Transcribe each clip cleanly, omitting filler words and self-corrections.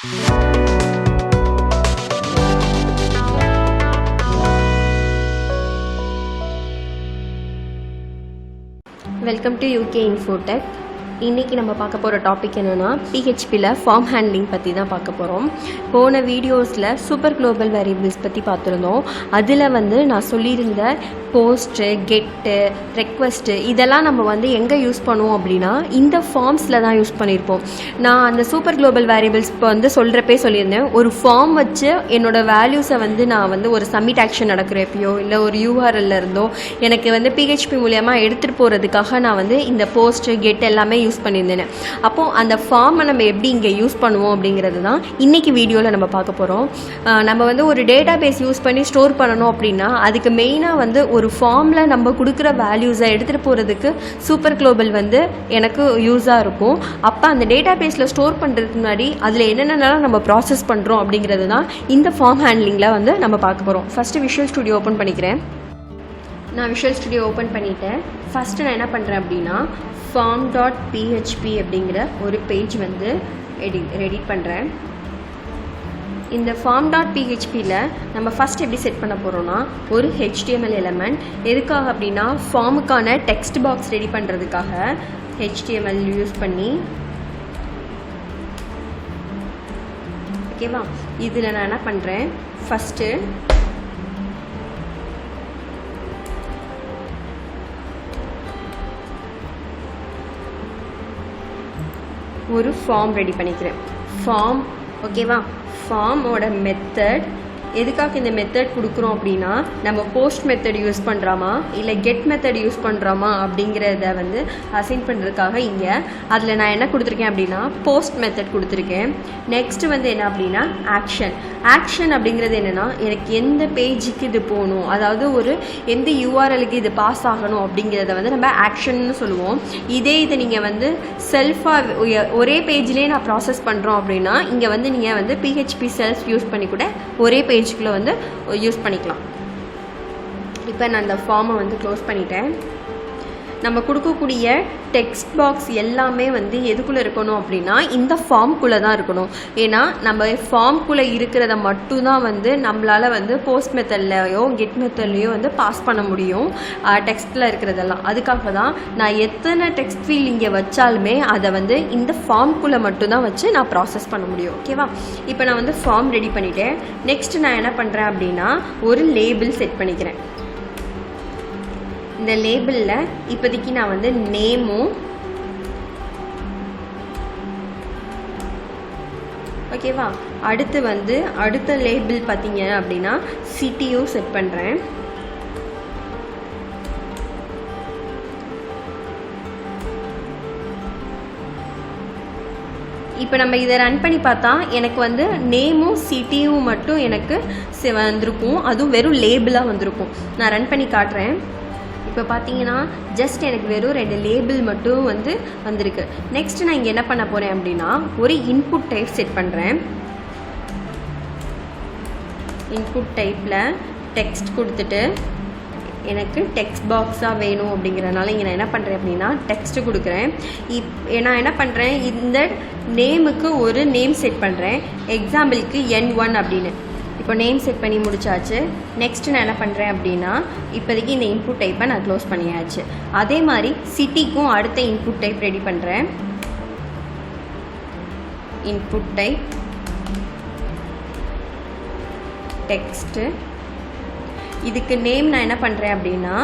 Welcome to UK Infotech. இன்றைக்கி நம்ம பார்க்க போகிற டாபிக் என்னென்னா பிஹெச்பியில் ஃபார்ம் ஹேண்ட்லிங் பற்றி தான் பார்க்க போகிறோம். போன வீடியோஸில் சூப்பர் குளோபல் வேரியபிள்ஸ் பற்றி பார்த்துருந்தோம். அதில் நான் சொல்லியிருந்த போஸ்ட்டு, கெட்டு, ரெக்வஸ்ட்டு இதெல்லாம் நம்ம எங்கே யூஸ் பண்ணுவோம் அப்படின்னா இந்த ஃபார்ம்ஸில் தான் யூஸ் பண்ணியிருப்போம். நான் அந்த சூப்பர் குளோபல் வேரியபிள்ஸ் இப்போ சொல்கிறப்பே சொல்லியிருந்தேன், ஒரு ஃபார்ம் வச்சு என்னோடய வேல்யூஸை நான் ஒரு சப்மிட் ஆக்ஷன் நடக்கிறப்பையோ இல்லை ஒரு யூஆர்எல்ல இருந்தோ எனக்கு பிஹெச்பி மூலமா எடுத்துகிட்டு போகிறதுக்காக நான் இந்த போஸ்ட்டு, கெட் எல்லாமே யூஸ் பண்ணியிருந்தேன். அப்போது அந்த ஃபார்மை நம்ம எப்படி இங்கே யூஸ் பண்ணுவோம் அப்படிங்கிறது தான் இன்றைக்கி வீடியோவில் நம்ம பார்க்க போகிறோம். நம்ம ஒரு டேட்டா பேஸ் யூஸ் பண்ணி ஸ்டோர் பண்ணணும் அப்படின்னா அதுக்கு மெயினாக ஒரு ஃபார்மில் நம்ம கொடுக்குற வேல்யூஸை எடுத்துகிட்டு போகிறதுக்கு சூப்பர் குளோபல் எனக்கு யூஸாக இருக்கும். அப்போ அந்த டேட்டா பேஸில் ஸ்டோர் பண்ணுறதுக்கு முன்னாடி அதில் என்னென்னலாம் நம்ம ப்ராசஸ் பண்ணுறோம் அப்படிங்கிறது தான் இந்த ஃபார்ம் ஹேண்ட்லிங்கில் நம்ம பார்க்க போகிறோம். ஃபஸ்ட்டு விஷுவல் ஸ்டுடியோ ஓப்பன் பண்ணிக்கிறேன். நான் விஷுவல் ஸ்டுடியோ ஓப்பன் பண்ணிவிட்டேன். ஃபஸ்ட்டு நான் என்ன பண்ணுறேன் அப்படின்னா form.php அப்படிங்கிற ஒரு பேஜ் எடிட் பண்ணுறேன். இந்த form.phpயில் நம்ம ஃபஸ்ட் எப்படி செட் பண்ண போகிறோன்னா ஒரு HTML எலமெண்ட். எதுக்காக அப்படின்னா ஃபார்முக்கான டெக்ஸ்ட் பாக்ஸ் ரெடி பண்ணுறதுக்காக HTML யூஸ் பண்ணி, ஓகேவா. இதில் நான் என்ன பண்ணுறேன், ஃபஸ்ட்டு ஒரு ஃபார்ம் ரெடி பண்ணிக்கிறேன். ஃபார்ம், ஓகேவா. ஃபார்மோட மெத்தட் எதுக்காக இந்த மெத்தட் கொடுக்குறோம் அப்படின்னா நம்ம போஸ்ட் மெத்தட் யூஸ் பண்ணுறோமா இல்லை கெட் மெத்தட் யூஸ் பண்ணுறோமா அப்படிங்கிறத அசைன் பண்ணுறதுக்காக இங்கே அதில் நான் என்ன கொடுத்துருக்கேன் அப்படின்னா போஸ்ட் மெத்தட் கொடுத்துருக்கேன். நெக்ஸ்ட்டு என்ன அப்படின்னா ஆக்ஷன் அப்படிங்கிறது என்னென்னா எனக்கு எந்த பேஜுக்கு இது போகணும், அதாவது எந்த யூஆர்எலுக்கு இது பாஸ் ஆகணும் அப்படிங்கிறத நம்ம ஆக்ஷன்னு சொல்லுவோம். இதை நீங்கள் செல்ஃபாக ஒரே பேஜ்லேயே நான் ப்ராசஸ் பண்ணுறோம் அப்படின்னா இங்கே நீங்கள் பிஹெச்பி செல்ஃப் யூஸ் பண்ணி கூட ஒரே பேஜுக்குள்ளே யூஸ் பண்ணிக்கலாம். இப்போ நான் அந்த ஃபார்மை க்ளோஸ் பண்ணிட்டேன். நம்ம கொடுக்கக்கூடிய டெக்ஸ்ட் பாக்ஸ் எல்லாமே எதுக்குள்ளே இருக்கணும் அப்படின்னா இந்த ஃபார்ம்குள்ளே தான் இருக்கணும். ஏன்னா நம்ம ஃபார்ம்குள்ளே இருக்கிறத மட்டும்தான் நம்மளால் போஸ்ட் மெத்தட்லையோ கெட் மெத்தட்லையோ பாஸ் பண்ண முடியும் டெக்ஸ்ட்டில் இருக்கிறதெல்லாம். அதுக்காக தான் நான் எத்தனை டெக்ஸ்ட் ஃபீல் இங்கே வச்சாலுமே அதை இந்த ஃபார்ம்குள்ளே மட்டும்தான் வச்சு நான் ப்ராசஸ் பண்ண முடியும், ஓகேவா. இப்போ நான் ஃபார்ம் ரெடி பண்ணிட்டேன். நெக்ஸ்ட் நான் என்ன பண்ணுறேன் அப்படின்னா ஒரு லேபிள் செட் பண்ணிக்கிறேன். இந்த லேபிளில் இப்போதைக்கு நான் நேமும், ஓகேவா. அடுத்த லேபிள் பார்த்தீங்க அப்படின்னா சிட்டியும் செட் பண்ணுறேன். இப்போ நம்ம இதை ரன் பண்ணி பார்த்தா எனக்கு நேமும் சிட்டியும் மட்டும் எனக்கு வந்திருக்கும். அதுவும் வெறும் லேபிளாக வந்திருக்கும். நான் ரன் பண்ணி காட்டுறேன். இப்போ பார்த்தீங்கன்னா ஜஸ்ட் எனக்கு வெறும் 2 லேபிள் மட்டும் வந்திருக்கு. நெக்ஸ்ட் நான் இங்கே என்ன பண்ண போகிறேன் அப்படின்னா ஒரு இன்புட் டைப் செட் பண்ணுறேன். இன்புட் டைப்பில் டெக்ஸ்ட் கொடுத்துட்டு எனக்கு டெக்ஸ்ட் பாக்ஸாக வேணும் அப்படிங்கிறனால இங்கே நான் என்ன பண்ணுறேன் அப்படின்னா டெக்ஸ்ட்டு கொடுக்குறேன். நான் என்ன பண்ணுறேன், இந்த நேமுக்கு ஒரு நேம் செட் பண்ணுறேன். எக்ஸாம்பிளுக்கு N1 அப்படின்னு. இப்போ நேம் செட் பண்ணி முடிச்சாச்சு. நெக்ஸ்ட்டு நான் என்ன பண்ணுறேன் அப்படின்னா இப்போதைக்கு இந்த இன்புட் டைப்பை நான் க்ளோஸ் பண்ணியாச்சு. அதே மாதிரி சிட்டிக்கும் அடுத்த இன்புட் டைப் ரெடி பண்ணுறேன். Input type text. இதுக்கு நேம் நான் என்ன பண்ணுறேன் அப்படின்னா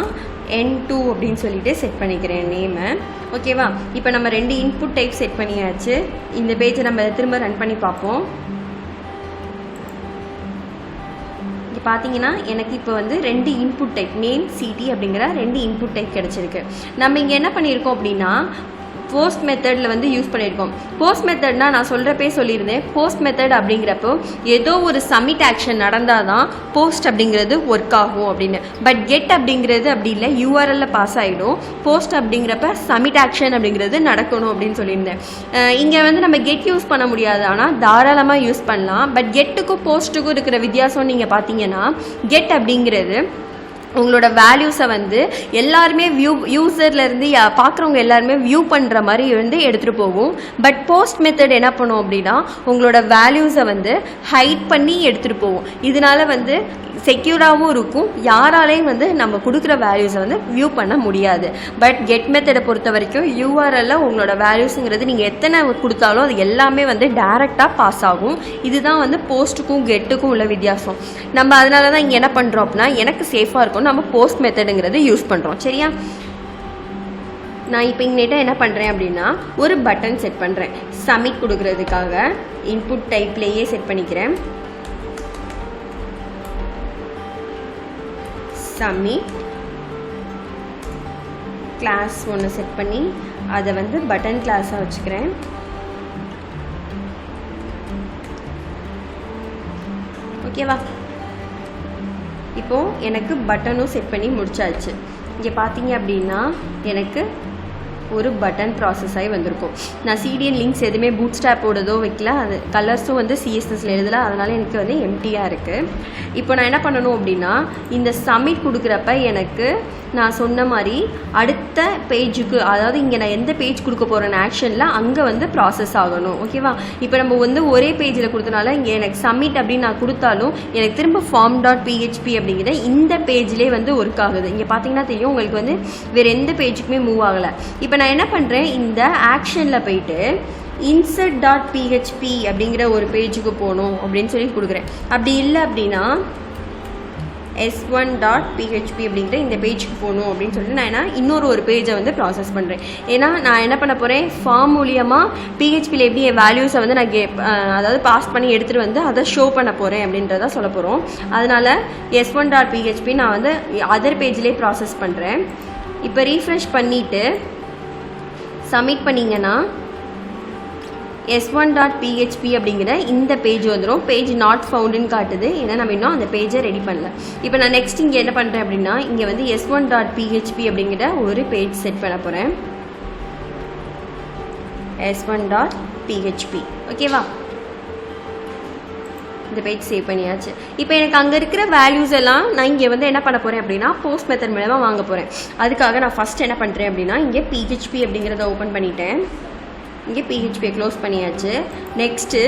N2 அப்படின்னு சொல்லிட்டு செட் பண்ணிக்கிறேன் நேமை, ஓகேவா. இப்போ நம்ம 2 இன்புட் டைப் செட் பண்ணியாச்சு. இந்த பேஜை நம்ம திரும்ப ரன் பண்ணி பார்ப்போம். பார்த்தீங்கன்னா எனக்கு இப்போ 2 இன்புட் டைப் நேம் சிடி அப்படிங்கிற 2 இன்புட் டைப் கிடச்சிருக்கு. நம்ம இங்கே என்ன பண்ணியிருக்கோம் அப்படின்னா போஸ்ட் மெத்தடில் யூஸ் பண்ணியிருக்கோம். போஸ்ட் மெத்தட்னா நான் சொல்கிறப்பே சொல்லியிருந்தேன், போஸ்ட் மெத்தட் அப்படிங்கிறப்போ ஏதோ ஒரு சப்மிட் ஆக்ஷன் நடந்தால் தான் போஸ்ட் அப்படிங்கிறது ஒர்க் ஆகும் அப்படின்னு. பட் கெட் அப்படிங்கிறது அப்படி இல்லை, யூஆர்எல்ல பாஸ் ஆகிடும். போஸ்ட் அப்படிங்கிறப்ப சப்மிட் ஆக்ஷன் அப்படிங்கிறது நடக்கணும் அப்படின்னு சொல்லியிருந்தேன். இங்கே நம்ம கெட் யூஸ் பண்ண முடியாது, ஆனால் தாராளமாக யூஸ் பண்ணலாம். பட் கெட்டுக்கும் போஸ்ட்டுக்கும் இருக்கிற வித்தியாசம் நீங்கள் பார்த்தீங்கன்னா கெட் அப்படிங்கிறது உங்களோட வேல்யூஸை வந்து எல்லாருமே யூசர்லேருந்து பார்க்குறவங்க எல்லாருமே வியூ பண்ணுற மாதிரி வந்து எடுத்துகிட்டு போகும். பட் போஸ்ட் மெத்தட் என்ன பண்ணும் அப்படின்னா உங்களோட வேல்யூஸை வந்து ஹைட் பண்ணி எடுத்துகிட்டு போகும். இதனால வந்து செக்யூராகவும் இருக்கும், யாராலையும் வந்து நம்ம கொடுக்குற வேல்யூஸை வந்து வியூ பண்ண முடியாது. பட் கெட் மெத்தடை பொறுத்த வரைக்கும் யூஆர்எல்ல உங்களோட வேல்யூஸுங்கிறது நீங்கள் எத்தனை கொடுத்தாலும் அது எல்லாமே வந்து டைரெக்டாக பாஸ் ஆகும். இதுதான் வந்து போஸ்ட்டுக்கும் கெட்டுக்கும் உள்ள வித்தியாசம். நம்ம அதனால தான் இங்கே என்ன பண்ணுறோம் அப்படின்னா எனக்கு சேஃபாக இருக்கும் நம்ம போஸ்ட் மெத்தடுங்கிறது யூஸ் பண்ணுறோம். சரியா, நான் இப்போ இங்கிட்ட என்ன பண்ணுறேன் அப்படின்னா ஒரு பட்டன் செட் பண்ணுறேன். சப்மிட் கொடுக்கறதுக்காக இன்புட் டைப்லேயே செட் பண்ணிக்கிறேன். சப்மிட் கிளாஸ் ஒன்று செட் பண்ணி அதை வந்து பட்டன் கிளாஸாக வச்சுக்கிறேன். ஓகேவா, இப்போது எனக்கு பட்டனும் செட் பண்ணி முடிச்சாச்சு. இங்கே பார்த்தீங்க அப்படின்னா எனக்கு ஒரு பட்டன் ப்ராசஸ் ஆகி வந்திருக்கும். நான் சிடிஎன் லிங்க்ஸ் எதுவுமே பூட் ஸ்டாப்போடதோ வைக்கல, அது கலர்ஸும் வந்து சிஎஸ்எஸ்ல எழுதலை, அதனால் எனக்கு வந்து எம்டியாக இருக்குது. இப்போ நான் என்ன பண்ணணும் அப்படின்னா இந்த சப்மிட் கொடுக்குறப்ப எனக்கு நான் சொன்ன மாதிரி அடுத்த பேஜுக்கு, அதாவது இங்கே நான் எந்த பேஜ் கொடுக்க போகிறேன் ஆக்ஷனில் அங்கே வந்து ப்ராசஸ் ஆகணும். ஓகேவா, இப்போ நம்ம வந்து ஒரே பேஜில் கொடுத்தனால இங்கே எனக்கு சப்மிட் அப்படின்னு நான் கொடுத்தாலும் எனக்கு திரும்ப form.php அப்படிங்கிற இந்த பேஜ்லேயே வந்து ஒர்க் ஆகுது. இங்கே பார்த்தீங்கன்னா தெரியும் உங்களுக்கு வந்து வேறு எந்த பேஜுக்குமே மூவ் ஆகலை. இப்போ நான் என்ன பண்ணுறேன், இந்த ஆக்ஷனில் போயிட்டு insert.php அப்படிங்கிற ஒரு பேஜுக்கு போகணும் அப்படின்னு சொல்லி கொடுக்குறேன். அப்படி இல்லை அப்படின்னா s1.php அப்படிங்கிற இந்த பேஜுக்கு போகணும் அப்படின்னு சொல்லிட்டு நான் இன்னொரு ஒரு பேஜை வந்து ப்ராசஸ் பண்ணுறேன். ஏன்னா நான் என்ன பண்ண போகிறேன், ஃபார்ம் மூலியமாக பிஹெச்பியில் எப்படி என் வேல்யூஸை வந்து நான் அதாவது பாஸ் பண்ணி எடுத்துகிட்டு வந்து அதை ஷோ பண்ண போகிறேன் அப்படின்றத சொல்ல போகிறோம். அதனால் s1.php நான் வந்து அதர் பேஜ்லேயே ப்ராசஸ் பண்ணுறேன். இப்போ ரீஃப்ரெஷ் பண்ணிவிட்டு சப்மிட் பண்ணிங்கன்னா s1.php அப்படிங்கிற இந்த பேஜ் வந்துடும். பேஜ் நாட் ஃபவுண்டுன்னு காட்டுது, ஏன்னா நம்ம இன்னும் அந்த பேஜை ரெடி பண்ணல. இப்போ நான் நெக்ஸ்ட் இங்கே என்ன பண்ணுறேன் அப்படின்னா இங்கே வந்து s1.php அப்படிங்கிற ஒரு பேஜ் செட் பண்ண போகிறேன். s1.php ஓகேவா, இந்த பேஜ் சேவ் பண்ணியாச்சு. இப்போ எனக்கு அங்கே இருக்கிற வேல்யூஸ் எல்லாம் நான் இங்கே வந்து என்ன பண்ண போகிறேன் அப்படின்னா போஸ்ட் மெத்தட் மூலமாக வாங்க போகிறேன். அதுக்காக நான் ஃபஸ்ட் என்ன பண்ணுறேன் அப்படின்னா இங்கே PHP அப்படிங்கிறத ஓப்பன் பண்ணிட்டேன். இங்கே PHP க்ளோஸ் பண்ணியாச்சு. நெக்ஸ்ட்டு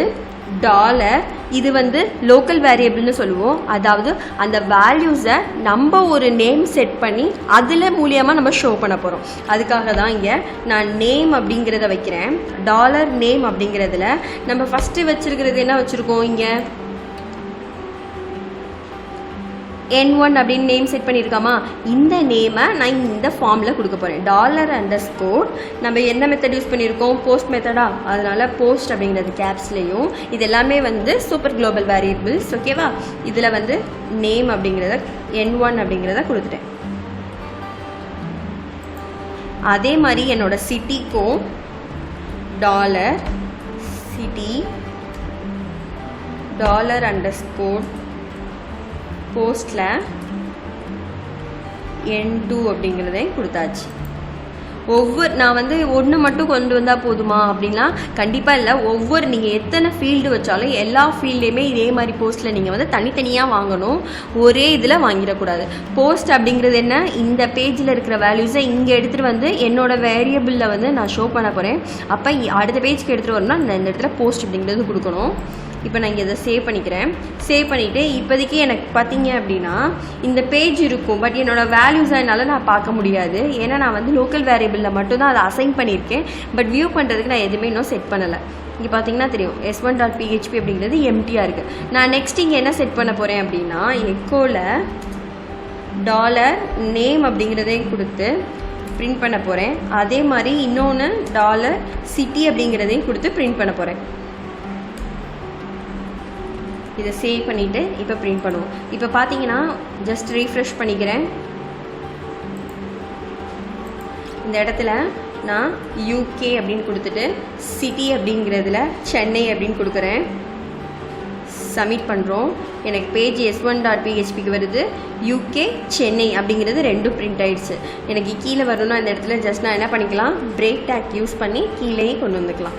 டாலர், இது வந்து லோக்கல் வேரியபிள்னு சொல்லுவோம். அதாவது அந்த வேல்யூஸை நம்ம ஒரு நேம் செட் பண்ணி அதில் மூலியமாக நம்ம ஷோ பண்ண போகிறோம். அதுக்காக தான் இங்கே நான் நேம் அப்படிங்கிறத வைக்கிறேன். டாலர் நேம் அப்படிங்கிறதுல நம்ம ஃபஸ்ட்டு வச்சுருக்கிறது என்ன வச்சுருக்கோம், இங்கே N1 அப்படின்னு நேம் செட் பண்ணியிருக்காமா, இந்த நேமை நான் இந்த ஃபார்மில் கொடுக்க போகிறேன். $_ நம்ம என்ன மெத்தட் யூஸ் பண்ணியிருக்கோம், போஸ்ட் மெத்தடா, அதனால் போஸ்ட் அப்படிங்கிறது கேப்ஸ்லேயும், இது எல்லாமே வந்து சூப்பர் குளோபல் வேரியபிள்ஸ். ஓகேவா, இதில் வந்து நேம் அப்படிங்கிறத N1 அப்படிங்கிறத கொடுத்துட்டேன். அதே மாதிரி என்னோட சிட்டிக்கும் $city $_ போஸ்ட்டில் N2 அப்படிங்கிறதையும் கொடுத்தாச்சு. நான் வந்து ஒன்று மட்டும் கொண்டு வந்தால் போதுமா அப்படின்னா கண்டிப்பாக இல்லை. நீங்கள் எத்தனை ஃபீல்டு வச்சாலும் எல்லா ஃபீல்ட்லேயுமே இதே மாதிரி போஸ்ட்டில் நீங்கள் வந்து தனித்தனியாக வாங்கணும், ஒரே இதில் வாங்கிடக்கூடாது. போஸ்ட் அப்படிங்கிறது என்ன, இந்த பேஜில் இருக்கிற வேல்யூஸை இங்கே எடுத்துகிட்டு வந்து என்னோடய வேரியபிளில் வந்து நான் ஷோ பண்ண போகிறேன். அப்போ அடுத்த பேஜுக்கு எடுத்துகிட்டு வரணும்னா இந்த இடத்துல போஸ்ட் அப்படிங்கிறது கொடுக்கணும். இப்போ நான் இங்கே இதை சேவ் பண்ணிக்கிறேன். சேவ் பண்ணிவிட்டு இப்போதைக்கு எனக்கு பார்த்தீங்க அப்படின்னா இந்த பேஜ் இருக்கும், பட் என்னோடய வேல்யூஸை என்னால் நான் பார்க்க முடியாது. ஏன்னா நான் வந்து லோக்கல் வேரியபிளில் மட்டும்தான் அதை அசைன் பண்ணியிருக்கேன். பட் வியூ பண்ணுறதுக்கு நான் எதுவுமே இன்னும் செட் பண்ணலை. இங்கே பார்த்தீங்கன்னா தெரியும் s1.php அப்படிங்கிறது எம்டியாக இருக்குது. நான் நெக்ஸ்ட் இங்கே என்ன செட் பண்ண போகிறேன் அப்படின்னா எக்கோவில் $நேம் அப்படிங்கிறதையும் கொடுத்து பிரிண்ட் பண்ண போகிறேன். அதே மாதிரி இன்னொன்று $city அப்படிங்கிறதையும் கொடுத்து பிரிண்ட் பண்ண போகிறேன். இதை சேவ் பண்ணிவிட்டு இப்போ பிரிண்ட் பண்ணுவோம். இப்போ பார்த்தீங்கன்னா ஜஸ்ட் ரீஃப்ரெஷ் பண்ணிக்கிறேன். இந்த இடத்துல நான் UK அப்படின்னு கொடுத்துட்டு சிட்டி அப்படிங்கிறதுல சென்னை அப்படின்னு கொடுக்குறேன். சப்மிட் பண்ணுறோம். எனக்கு பேஜ் s1.phpக்கு வருது, UK சென்னை அப்படிங்கிறது ரெண்டும் பிரிண்ட் ஆகிடுச்சு. எனக்கு கீழே வரணும்னா இந்த இடத்துல ஜஸ்ட் நான் என்ன பண்ணிக்கலாம், பிரேக் டேக் யூஸ் பண்ணி கீழேயே கொண்டு வந்துக்கலாம்.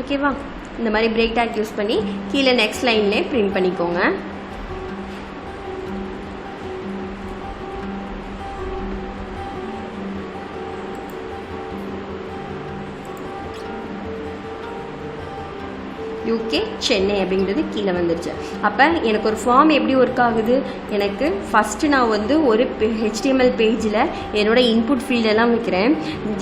ஓகேவா? இந்த மாதிரி பிரேக் டேக் யூஸ் பண்ணி கீழே நெக்ஸ்ட் லைன்லேயே பிரிண்ட் பண்ணிக்கோங்க. யூகே சென்னை அப்படிங்கிறது கீழே வந்துருச்சு. அப்போ எனக்கு ஒரு ஃபார்ம் எப்படி ஒர்க் ஆகுது, எனக்கு ஃபஸ்ட்டு நான் வந்து ஒரு HTML பேஜில் என்னோடய இன்புட் ஃபீல்டெல்லாம் வைக்கிறேன்.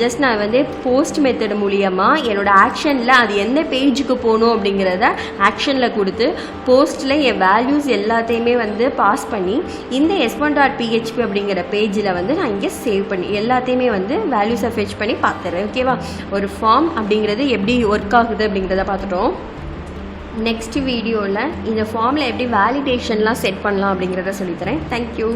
ஜஸ்ட் நான் வந்து போஸ்ட் மெத்தட் மூலியமாக என்னோடய ஆக்ஷனில் அது எந்த பேஜுக்கு போகணும் அப்படிங்கிறத ஆக்ஷனில் கொடுத்து போஸ்ட்டில் என் வேல்யூஸ் எல்லாத்தையுமே வந்து பாஸ் பண்ணி இந்த s1.php அப்படிங்கிற பேஜில் வந்து நான் இங்கே சேவ் பண்ணி எல்லாத்தையுமே வந்து வேல்யூஸை ஃபெச் பண்ணி பார்த்துறேன். ஓகேவா? ஒரு ஃபார்ம் அப்படிங்கிறது எப்படி ஒர்க் ஆகுது அப்படிங்கிறத பார்த்துட்டோம். நெக்ஸ்ட் வீடியோவில் இந்த ஃபார்மில் எப்படி வேலிடேஷன்லாம் செட் பண்ணலாம் அப்படிங்கிறத சொல்லித்தரேன். தேங்க்யூ.